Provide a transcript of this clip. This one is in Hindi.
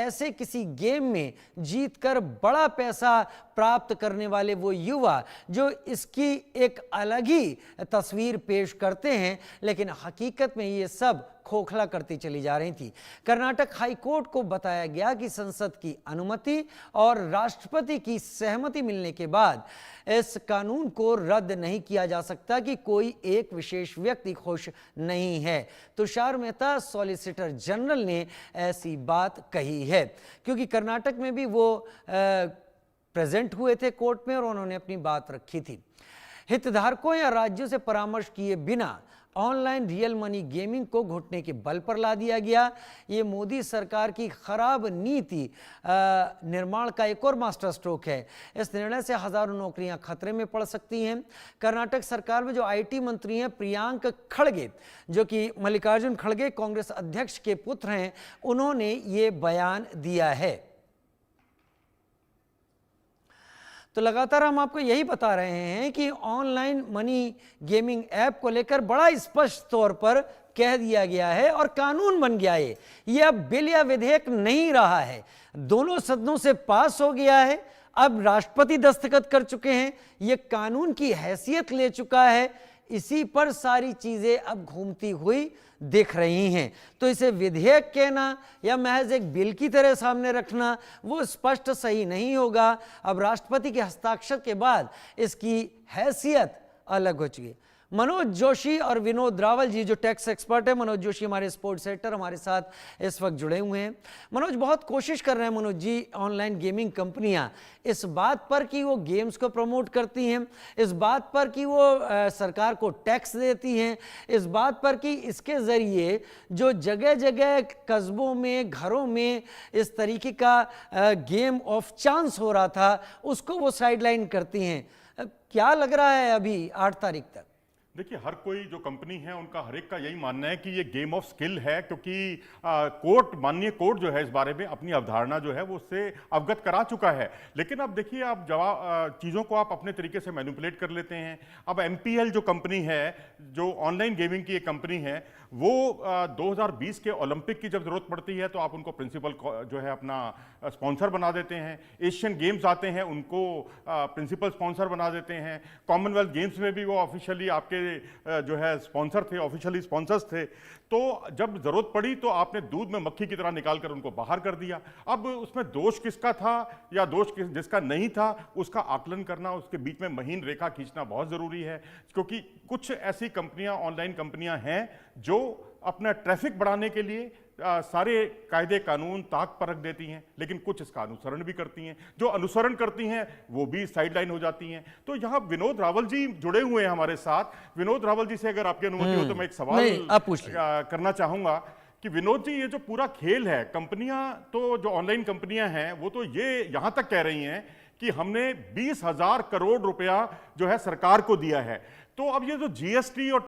ऐसे किसी गेम में जीतकर बड़ा पैसा प्राप्त करने वाले वो युवा जो इसकी एक अलग ही तस्वीर पेश करते हैं, लेकिन हकीकत में ये सब खोखला करती चली जा रही थी। कर्नाटक हाई कोर्ट को बताया गया कि संसद की अनुमति और राष्ट्रपति की सहमति मिलने के बाद इस कानून को रद्द नहीं किया जा सकता कि कोई एक विशेष व्यक्ति खुश नहीं है। तुषार मेहता सॉलिसिटर जनरल ने ऐसी बात कही है, क्योंकि कर्नाटक में भी वो प्रेजेंट हुए थे कोर्ट में और उन्होंने अपनी बात रखी थी। हितधारकों या राज्यों से परामर्श किए बिना ऑनलाइन रियल मनी गेमिंग को घुटने के बल पर ला दिया गया। ये मोदी सरकार की खराब नीति निर्माण का एक और मास्टर स्ट्रोक है। इस निर्णय से हजारों नौकरियां खतरे में पड़ सकती हैं। कर्नाटक सरकार में जो आईटी मंत्री हैं प्रियांक खड़गे, जो कि मल्लिकार्जुन खड़गे कांग्रेस अध्यक्ष के पुत्र हैं, उन्होंने ये बयान दिया है। तो लगातार हम आपको यही बता रहे हैं कि ऑनलाइन मनी गेमिंग ऐप को लेकर बड़ा स्पष्ट तौर पर कह दिया गया है और कानून बन गया है। ये अब बिल या विधेयक नहीं रहा है, दोनों सदनों से पास हो गया है, अब राष्ट्रपति दस्तखत कर चुके हैं, ये कानून की हैसियत ले चुका है। इसी पर सारी चीजें अब घूमती हुई दिख रही हैं। तो इसे विधेयक कहना या महज एक बिल की तरह सामने रखना वो स्पष्ट सही नहीं होगा। अब राष्ट्रपति के हस्ताक्षर के बाद इसकी हैसियत अलग हो चुकी है। मनोज जोशी और विनोद रावल जी जो टैक्स एक्सपर्ट है, मनोज जोशी हमारे स्पोर्ट्स एडिटर हमारे साथ इस वक्त जुड़े हुए हैं। मनोज, बहुत कोशिश कर रहे हैं मनोज जी ऑनलाइन गेमिंग कंपनियां इस बात पर कि वो गेम्स को प्रमोट करती हैं, इस बात पर कि वो सरकार को टैक्स देती हैं, इस बात पर कि इसके ज़रिए जो जगह जगह कस्बों में घरों में इस तरीके का गेम ऑफ चांस हो रहा था उसको वो साइडलाइन करती हैं। क्या लग रहा है अभी 8 तारीख तक? देखिए, हर कोई जो कंपनी है उनका हर एक का यही मानना है कि ये गेम ऑफ स्किल है, क्योंकि कोर्ट, माननीय कोर्ट जो है इस बारे में अपनी अवधारणा जो है वो उससे अवगत करा चुका है। लेकिन अब देखिए, आप जवाब चीज़ों को आप अपने तरीके से मैनिपुलेट कर लेते हैं। अब एमपीएल जो कंपनी है, जो ऑनलाइन गेमिंग की एक कंपनी है, वो 2020 के ओलंपिक की जब जरूरत पड़ती है तो आप उनको प्रिंसिपल जो है अपना स्पॉन्सर बना देते हैं। एशियन गेम्स आते हैं उनको प्रिंसिपल स्पॉन्सर बना देते हैं। कॉमनवेल्थ गेम्स में भी वो ऑफिशियली आपके जो है स्पॉन्सर थे, ऑफिशियली स्पॉन्सर्स थे। तो जब जरूरत पड़ी तो आपने दूध में मक्खी की तरह निकालकर उनको बाहर कर दिया। अब उसमें दोष किसका था या दोष जिसका नहीं था उसका आकलन करना, उसके बीच में महीन रेखा खींचना बहुत जरूरी है, क्योंकि कुछ ऐसी कंपनियां, ऑनलाइन कंपनियां हैं जो अपना ट्रैफिक बढ़ाने के लिए सारे कायदे कानून ताक पर रख देती हैं, लेकिन कुछ इसका अनुसरण भी करती हैं। जो अनुसरण करती हैं वो भी साइडलाइन हो जाती हैं। तो यहाँ विनोद रावल जी जुड़े हुए हैं हमारे साथ। विनोद रावल जी से अगर आपकी अनुमति हो तो मैं एक सवाल करना चाहूंगा कि विनोद जी, ये जो पूरा खेल है, कंपनियां तो जो ऑनलाइन कंपनियां हैं वो तो ये यहां तक कह रही हैं कि हमने 20,000 करोड़ रुपया जो है सरकार को दिया है। तो अब ये जो जीएसटी और